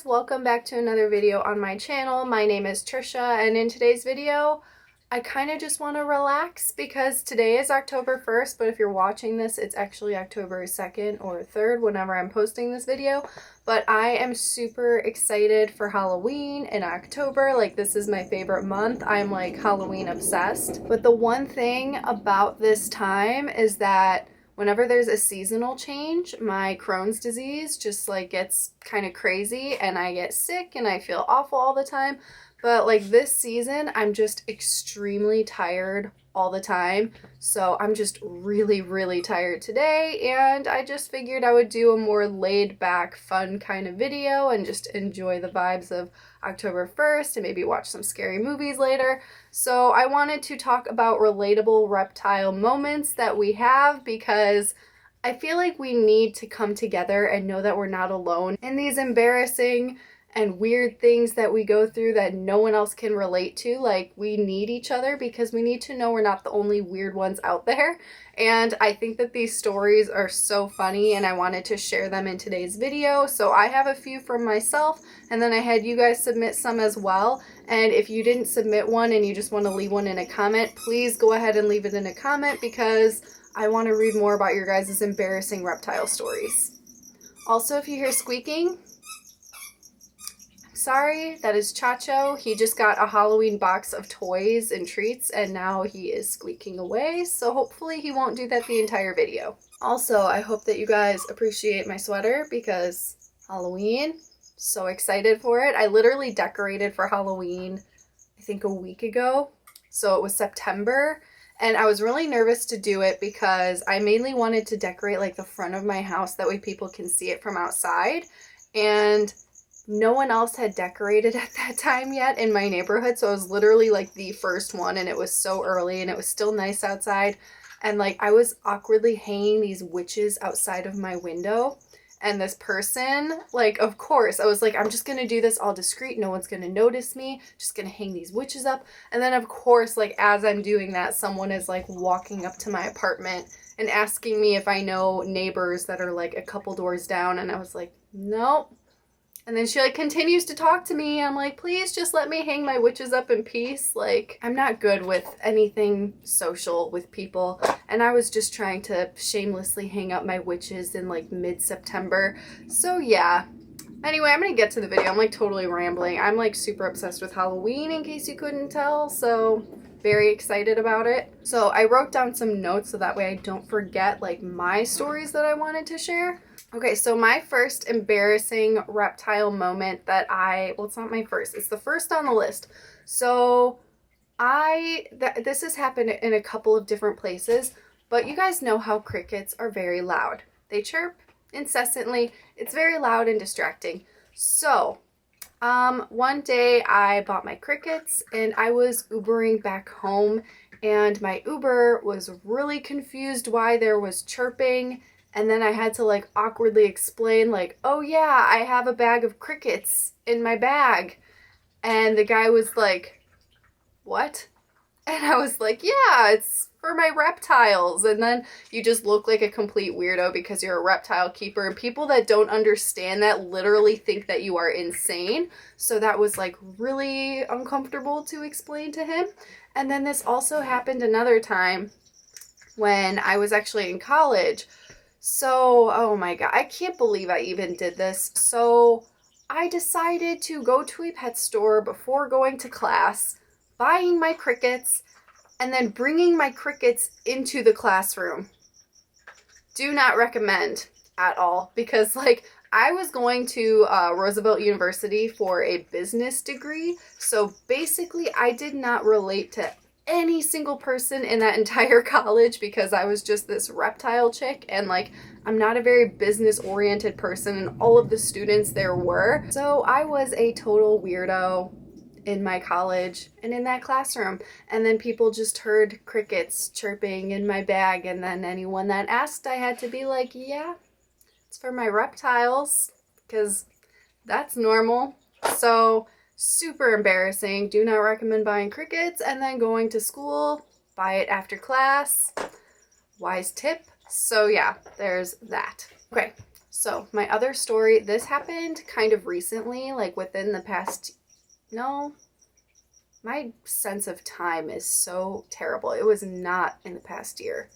guys, welcome back to another video on my channel. My name is Trisha, and in today's video I kind of just want to relax because today is October 1st, but if you're watching this it's actually October 2nd or 3rd whenever I'm posting this video. But I am super excited for Halloween in October. Like, this is my favorite month. I'm like Halloween obsessed. But the one thing about this time is that whenever there's a seasonal change, my Crohn's disease just like gets kind of crazy and I get sick and I feel awful all the time. But like this season, I'm just extremely tired all the time. So I'm just really tired today, and I just figured I would do a more laid back, fun kind of video and just enjoy the vibes of October 1st and maybe watch some scary movies later. So I wanted to talk about relatable reptile moments that we have, because I feel like we need to come together and know that we're not alone in these embarrassing and weird things that we go through that no one else can relate to. Like, we need each other because we need to know we're not the only weird ones out there. And I think that these stories are so funny and I wanted to share them in today's video. So I have a few from myself, and then I had you guys submit some as well. And if you didn't submit one and you just want to leave one in a comment, please go ahead and leave it in a comment, because I want to read more about your guys' embarrassing reptile stories. Also, if you hear squeaking, sorry, that is Chacho. He just got a Halloween box of toys and treats and now he is squeaking away, so hopefully he won't do that the entire video. Also, I hope that you guys appreciate my sweater because Halloween, so excited for it. I literally decorated for Halloween I think a week ago, so it was September, and I was really nervous to do it because I mainly wanted to decorate like the front of my house, that way people can see it from outside, and no one else had decorated at that time yet in my neighborhood, so I was literally like the first one, and it was so early and it was still nice outside, and like I was awkwardly hanging these witches outside of my window, and this person, like, of course I was like, I'm just gonna do this all discreet, no one's gonna notice me, just gonna hang these witches up. And then of course, like, as I'm doing that, someone is like walking up to my apartment and asking me if I know neighbors that are like a couple doors down, and I was like, nope. And then she like continues to talk to me. I'm like, please just let me hang my witches up in peace. Like, I'm not good with anything social with people. And I was just trying to shamelessly hang up my witches in like mid-September. So yeah. Anyway, I'm gonna get to the video. I'm like totally rambling. I'm like super obsessed with Halloween, in case you couldn't tell. So very excited about it. So I wrote down some notes so that way I don't forget like my stories that I wanted to share. Okay, so my first embarrassing reptile moment that well, it's not my first, it's the first on the list. So this has happened in a couple of different places, but you guys know how crickets are very loud. They chirp incessantly. It's very loud and distracting. So one day I bought my crickets and I was Ubering back home, and my Uber was really confused why there was chirping. And then I had to like awkwardly explain like, oh yeah, I have a bag of crickets in my bag. And the guy was like, what? And I was like, yeah, it's for my reptiles. And then you just look like a complete weirdo because you're a reptile keeper, and people that don't understand that literally think that you are insane. So that was like really uncomfortable to explain to him. And then this also happened another time when I was actually in college. So, oh my God, I can't believe I even did this. So I decided to go to a pet store before going to class, buying my crickets, and then bringing my crickets into the classroom. Do not recommend at all, because like I was going to Roosevelt University for a business degree. So basically I did not relate to any single person in that entire college because I was just this reptile chick, and like I'm not a very business oriented person, and all of the students there were. So I was a total weirdo in my college and in that classroom. And then people just heard crickets chirping in my bag, and then anyone that asked, I had to be like, yeah, it's for my reptiles, because that's normal. So super embarrassing. Do not recommend buying crickets. And then going to school, buy it after class. Wise tip. So yeah, there's that. Okay, So my other story, this happened kind of recently, like within the past, no, my sense of time is so terrible. It was not in the past year.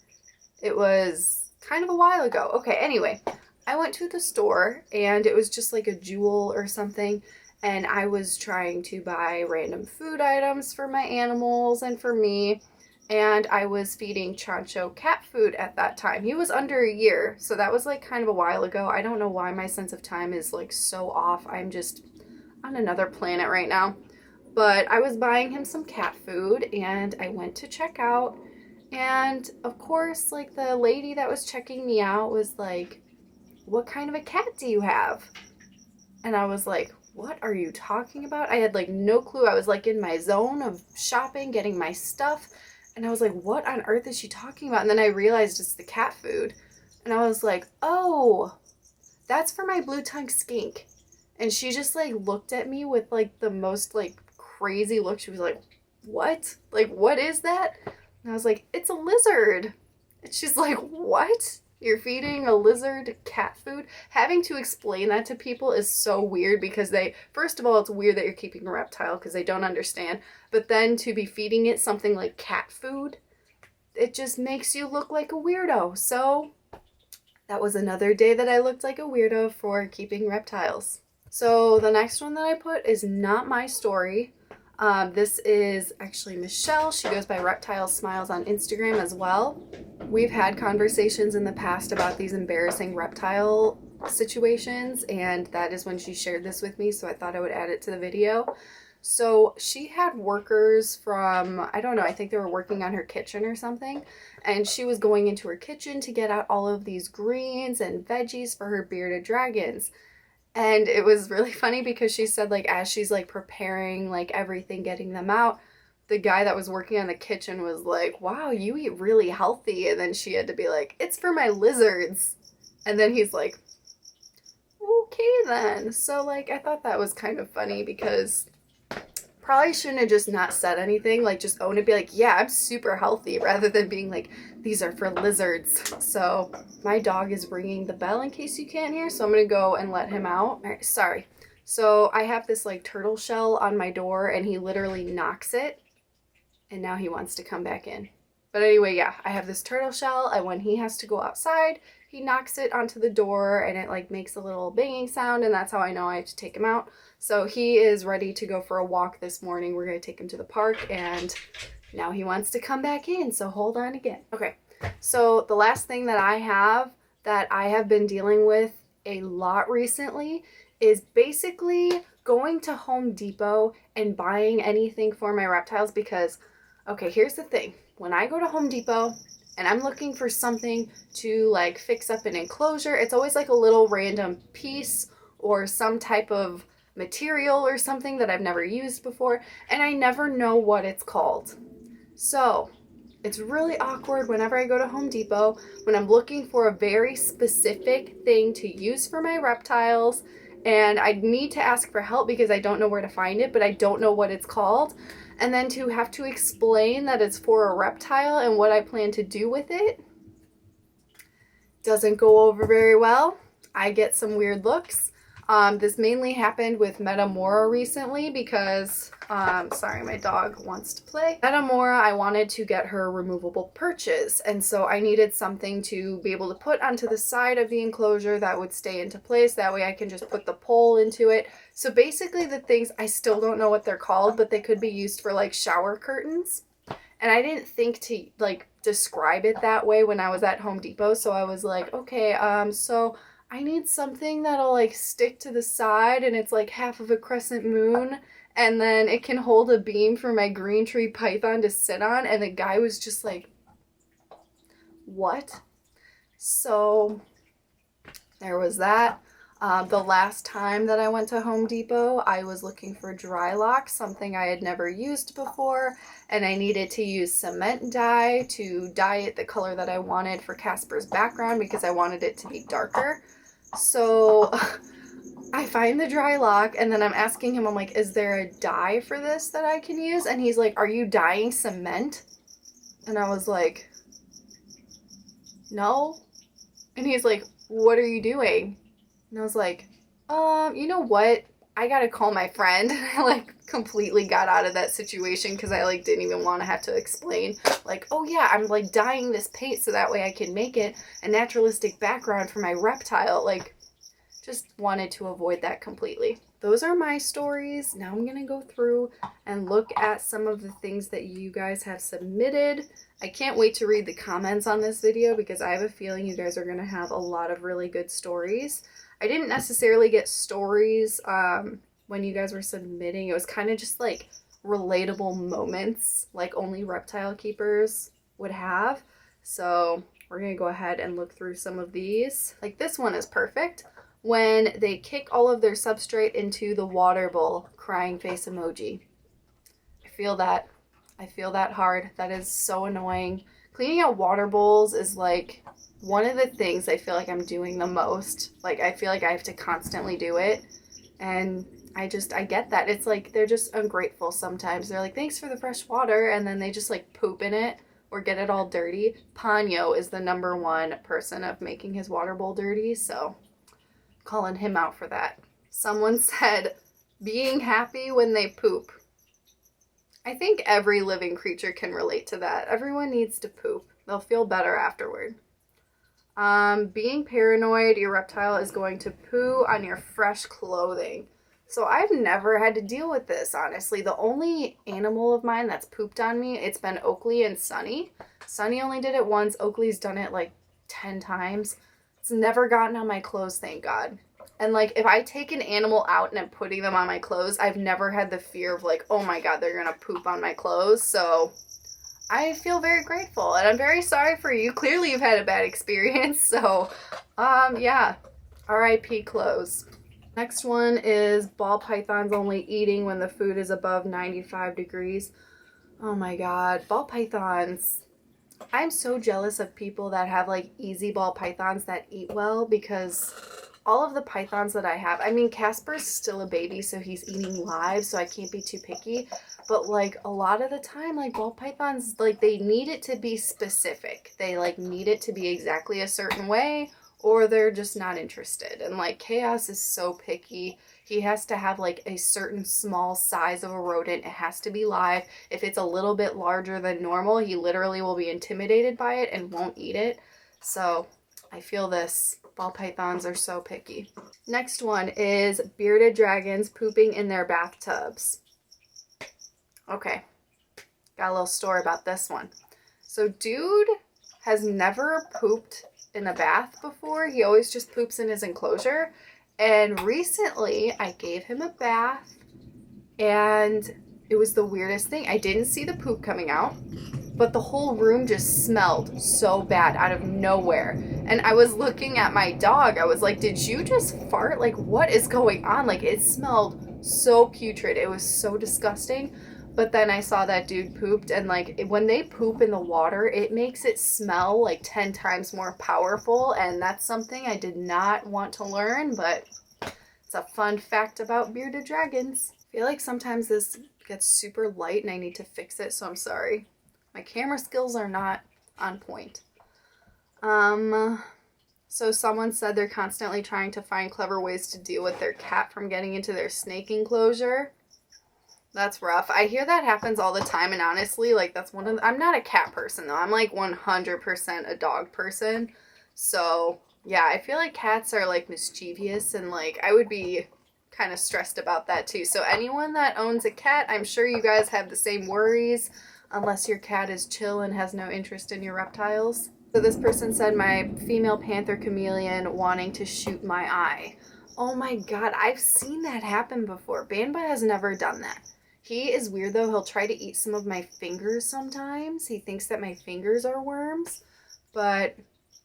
It was kind of a while ago. Okay, anyway, I went to the store and it was just like a Jewel or something, and I was trying to buy random food items for my animals and for me, and I was feeding Chancho cat food at that time. He was under a year, so that was like kind of a while ago. I don't know why my sense of time is like so off. I'm just on another planet right now. But I was buying him some cat food and I went to check out, and of course, like the lady that was checking me out was like, "What kind of a cat do you have?" And I was like, "What are you talking about?" I had like no clue. I was like in my zone of shopping, getting my stuff. And I was like, "What on earth is she talking about?" And then I realized it's the cat food. And I was like, "Oh, that's for my blue tongue skink." And she just like looked at me with like the most like crazy look. She was like, "What? Like, what is that?" And I was like, "It's a lizard." And she's like, "What? You're feeding a lizard cat food?" Having to explain that to people is so weird because they, first of all, it's weird that you're keeping a reptile because they don't understand. But then to be feeding it something like cat food, it just makes you look like a weirdo. So that was another day that I looked like a weirdo for keeping reptiles. So the next one that I put is not my story. This is actually Michelle. She goes by Reptile Smiles on Instagram as well. We've had conversations in the past about these embarrassing reptile situations, and that is when she shared this with me, so I thought I would add it to the video. So she had workers from, I don't know, I think they were working on her kitchen or something, and she was going into her kitchen to get out all of these greens and veggies for her bearded dragons. And it was really funny because she said, like, as she's like preparing like everything, getting them out, the guy that was working on the kitchen was like, "Wow, you eat really healthy." And then she had to be like, "It's for my lizards." And then he's like, "Okay then." So like I thought that was kind of funny because probably shouldn't have just not said anything, like just own it, be like, "Yeah, I'm super healthy," rather than being like, "These are for lizards." So my dog is ringing the bell in case you can't hear, so I'm gonna go and let him out. All right, sorry. So I have this like turtle shell on my door and he literally knocks it and now he wants to come back in. But anyway, yeah, I have this turtle shell, and when he has to go outside, he knocks it onto the door and it like makes a little banging sound, and that's how I know I have to take him out. So he is ready to go for a walk this morning. We're going to take him to the park, and now he wants to come back in, so hold on again. Okay, so the last thing that I have been dealing with a lot recently is basically going to Home Depot and buying anything for my reptiles because, okay, here's the thing. When I go to Home Depot and I'm looking for something to like fix up an enclosure, it's always like a little random piece or some type of material or something that I've never used before, and I never know what it's called. So it's really awkward whenever I go to Home Depot when I'm looking for a very specific thing to use for my reptiles, and I need to ask for help because I don't know where to find it, but I don't know what it's called. And then to have to explain that it's for a reptile and what I plan to do with it doesn't go over very well. I get some weird looks. This mainly happened with Metamora recently because, sorry, my dog wants to play. Metamora, I wanted to get her removable perches, and so I needed something to be able to put onto the side of the enclosure that would stay into place. That way I can just put the pole into it. So basically the things, I still don't know what they're called, but they could be used for like shower curtains. And I didn't think to like describe it that way when I was at Home Depot, so I was like, okay, so I need something that'll like stick to the side and it's like half of a crescent moon, and then it can hold a beam for my green tree python to sit on. And the guy was just like, "What?" So there was that. The last time that I went to Home Depot, I was looking for dry lock, something I had never used before, and I needed to use cement dye to dye it the color that I wanted for Casper's background because I wanted it to be darker. So I find the dry lock, and then I'm asking him, I'm like, "Is there a dye for this that I can use?" And he's like, "Are you dyeing cement?" And I was like, "No." And he's like, "What are you doing?" And I was like, you know what? I gotta call my friend. I like completely got out of that situation because I like didn't even want to have to explain like, oh yeah, I'm like dyeing this paint so that way I can make it a naturalistic background for my reptile. Like, just wanted to avoid that completely. Those are my stories. Now I'm gonna go through and look at some of the things that you guys have submitted. I can't wait to read the comments on this video because I have a feeling you guys are gonna have a lot of really good stories. I didn't necessarily get stories when you guys were submitting. It was kind of just like relatable moments like only reptile keepers would have. So we're gonna go ahead and look through some of these. Like this one is perfect. When they kick all of their substrate into the water bowl, crying face emoji. I feel that. I feel that hard. That is so annoying. Cleaning out water bowls is like one of the things I feel like I'm doing the most. Like I feel like I have to constantly do it. And I get that. It's like they're just ungrateful sometimes. They're like, thanks for the fresh water. And then they just like poop in it or get it all dirty. Ponyo is the #1 person of making his water bowl dirty. So calling him out for that. Someone said, being happy when they poop. I think every living creature can relate to that. Everyone needs to poop. They'll feel better afterward. Being paranoid, your reptile is going to poo on your fresh clothing. So I've never had to deal with this, honestly. The only animal of mine that's pooped on me, it's been Oakley and Sunny. Sunny only did it once. Oakley's done it like 10 times. It's never gotten on my clothes, thank God. And like if I take an animal out and I'm putting them on my clothes, I've never had the fear of like, oh my God, they're gonna poop on my clothes. So I feel very grateful and I'm very sorry for you. Clearly you've had a bad experience. So yeah, RIP clothes. Next one is ball pythons only eating when the food is above 95 degrees. Oh my God, ball pythons. I'm so jealous of people that have like easy ball pythons that eat well because all of the pythons that I have, I mean, Casper's still a baby, so he's eating live, so I can't be too picky. But like a lot of the time, like ball pythons, like they need it to be specific. They like need it to be exactly a certain way or they're just not interested. And like Chaos is so picky. He has to have like a certain small size of a rodent. It has to be live. If it's a little bit larger than normal, he literally will be intimidated by it and won't eat it. So I feel this. Ball pythons are so picky. Next one is bearded dragons pooping in their bathtubs. Okay, got a little story about this one. So dude has never pooped in a bath before. He always just poops in his enclosure. And recently I gave him a bath and it was the weirdest thing. I didn't see the poop coming out, but the whole room just smelled so bad out of nowhere. And I was looking at my dog. I was like, did you just fart? Like, what is going on? Like, it smelled so putrid. It was so disgusting. But then I saw that dude pooped, and like when they poop in the water, it makes it smell like 10 times more powerful. And that's something I did not want to learn, but it's a fun fact about bearded dragons. I feel like sometimes this gets super light and I need to fix it, so I'm sorry. My camera skills are not on point. So someone said they're constantly trying to find clever ways to deal with their cat from getting into their snake enclosure. That's rough. I hear that happens all the time, and honestly, like that's one of the, I'm not a cat person though. I'm like 100% a dog person. So yeah, I feel like cats are like mischievous and like I would be kind of stressed about that too. So anyone that owns a cat, I'm sure you guys have the same worries. Unless your cat is chill and has no interest in your reptiles. So this person said, my female panther chameleon wanting to shoot my eye. Oh my God, I've seen that happen before. Banba has never done that. He is weird though. He'll try to eat some of my fingers sometimes. He thinks that my fingers are worms, but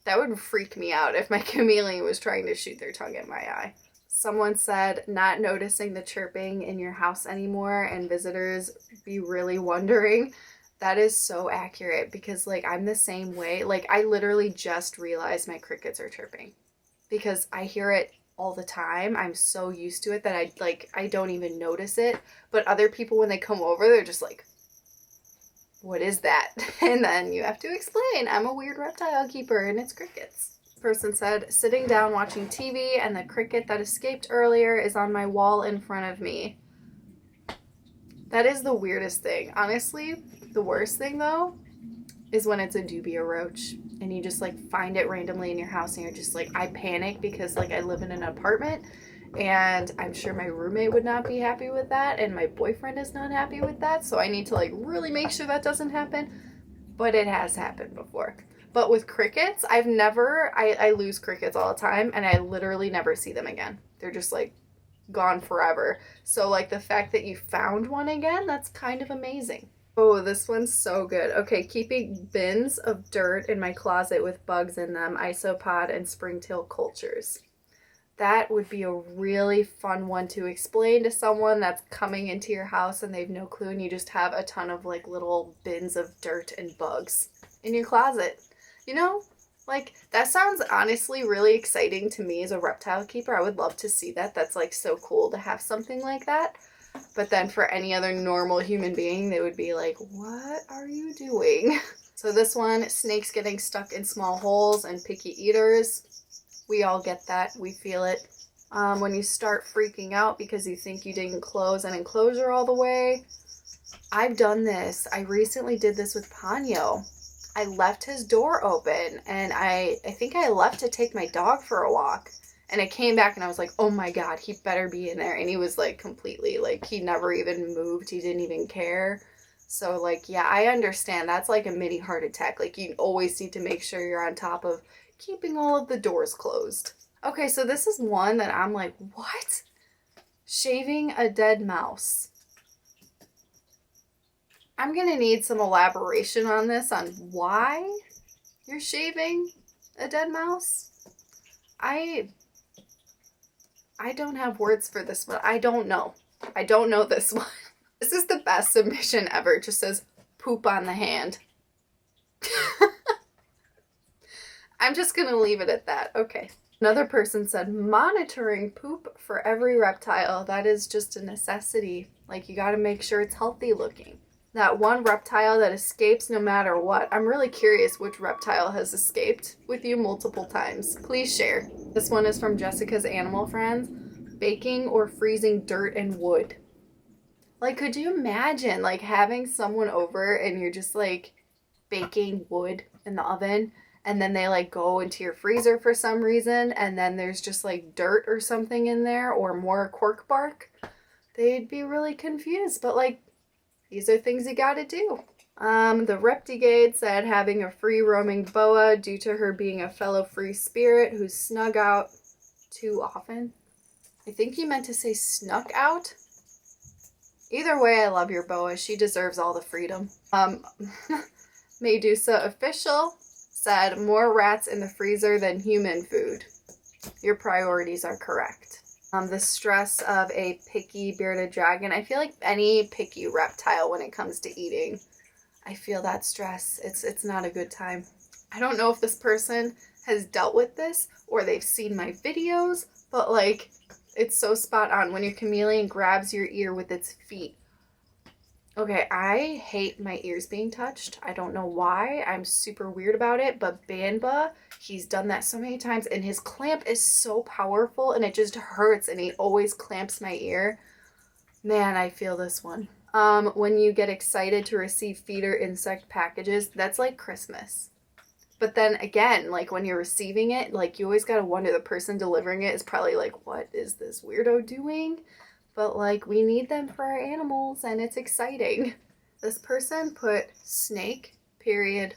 that would freak me out if my chameleon was trying to shoot their tongue at my eye. Someone said not noticing the chirping in your house anymore and visitors be really wondering. That is so accurate because like I'm the same way. Like I literally just realized my crickets are chirping because I hear it all the time. I'm so used to it that I don't even notice it. But other people when they come over, they're just like, what is that? And then you have to explain, I'm a weird reptile keeper and it's crickets. Person said, sitting down watching TV and the cricket that escaped earlier is on my wall in front of me. That is the weirdest thing. Honestly, the worst thing though is when it's a dubia roach and you just like find it randomly in your house and you're just like, I panic because like I live in an apartment and I'm sure my roommate would not be happy with that and my boyfriend is not happy with that, so I need to like really make sure that doesn't happen. But it has happened before. But with crickets, I lose crickets all the time and I literally never see them again. They're just like gone forever. So like the fact that you found one again, that's kind of amazing. Oh, this one's so good. Okay, keeping bins of dirt in my closet with bugs in them, isopod and springtail cultures. That would be a really fun one to explain to someone that's coming into your house and they've no clue and you just have a ton of like little bins of dirt and bugs in your closet. You know, like that sounds honestly really exciting to me as a reptile keeper. I would love to see that. That's like so cool to have something like that. But then for any other normal human being, they would be like, what are you doing? So this one, snakes getting stuck in small holes and picky eaters. We all get that. We feel it. When you start freaking out because you think you didn't close an enclosure all the way. I've done this. I recently did this with Ponyo. I left his door open and I think I left to take my dog for a walk. And I came back and I was like, oh my God, he better be in there. And he was like completely, like he never even moved. He didn't even care. So like, yeah, I understand. That's like a mini heart attack. Like you always need to make sure you're on top of keeping all of the doors closed. Okay, so this is one that I'm like, what? Shaving a dead mouse. I'm gonna need some elaboration on this, on why you're shaving a dead mouse. I don't have words for this one. I don't know. I don't know this one. This is the best submission ever. It just says poop on the hand. I'm just gonna leave it at that. Okay. Another person said, monitoring poop for every reptile. That is just a necessity. Like you gotta make sure it's healthy looking. That one reptile that escapes no matter what. I'm really curious which reptile has escaped with you multiple times. Please share. This one is from Jessica's Animal Friends. Baking or freezing dirt and wood. Like, could you imagine like having someone over and you're just like baking wood in the oven and then they like go into your freezer for some reason and then there's just like dirt or something in there or more cork bark? They'd be really confused, but like, these are things you gotta do. The Reptigade said having a free-roaming boa due to her being a fellow free spirit who's snug out too often. I think you meant to say snuck out. Either way, I love your boa. She deserves all the freedom. Medusa Official said more rats in the freezer than human food. Your priorities are correct. The stress of a picky bearded dragon. I feel like any picky reptile when it comes to eating, I feel that stress. It's not a good time. I don't know if this person has dealt with this or they've seen my videos, but like it's so spot on when your chameleon grabs your ear with its feet. Okay, I hate my ears being touched. I don't know why. I'm super weird about it, but Banba, he's done that so many times and his clamp is so powerful and it just hurts and he always clamps my ear. Man, I feel this one. When you get excited to receive feeder insect packages, that's like Christmas. But then again, like when you're receiving it, like you always gotta wonder the person delivering it is probably like, what is this weirdo doing? But like we need them for our animals and it's exciting. This person put snake, period,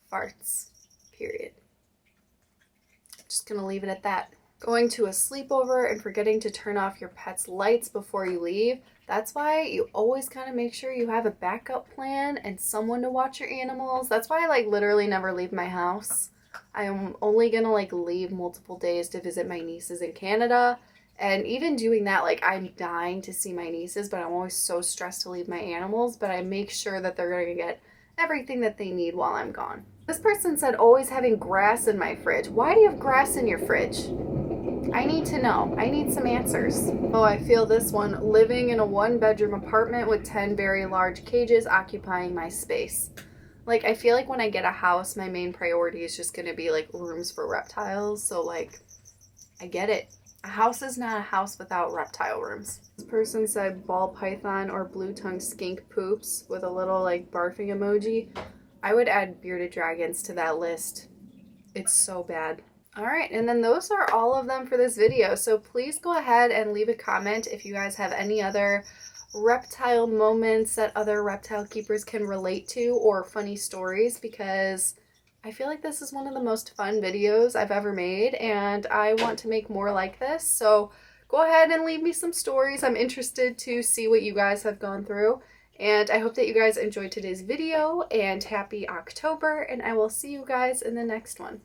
farts, period. Just gonna leave it at that. Going to a sleepover and forgetting to turn off your pet's lights before you leave. That's why you always kind of make sure you have a backup plan and someone to watch your animals. That's why I like literally never leave my house. I'm only gonna like leave multiple days to visit my nieces in Canada. And even doing that, like I'm dying to see my nieces, but I'm always so stressed to leave my animals, but I make sure that they're going to get everything that they need while I'm gone. This person said always having grass in my fridge. Why do you have grass in your fridge? I need to know. I need some answers. Oh, I feel this one. Living in a 1-bedroom apartment with 10 very large cages occupying my space. Like, I feel like when I get a house, my main priority is just gonna be like rooms for reptiles. So like, I get it. A house is not a house without reptile rooms. This person said ball python or blue-tongued skink poops with a little like barfing emoji. I would add bearded dragons to that list. It's so bad. All right, and then those are all of them for this video. So please go ahead and leave a comment if you guys have any other reptile moments that other reptile keepers can relate to, or funny stories, because I feel like this is one of the most fun videos I've ever made and I want to make more like this. So go ahead and leave me some stories. I'm interested to see what you guys have gone through. And I hope that you guys enjoyed today's video, and happy October, and I will see you guys in the next one.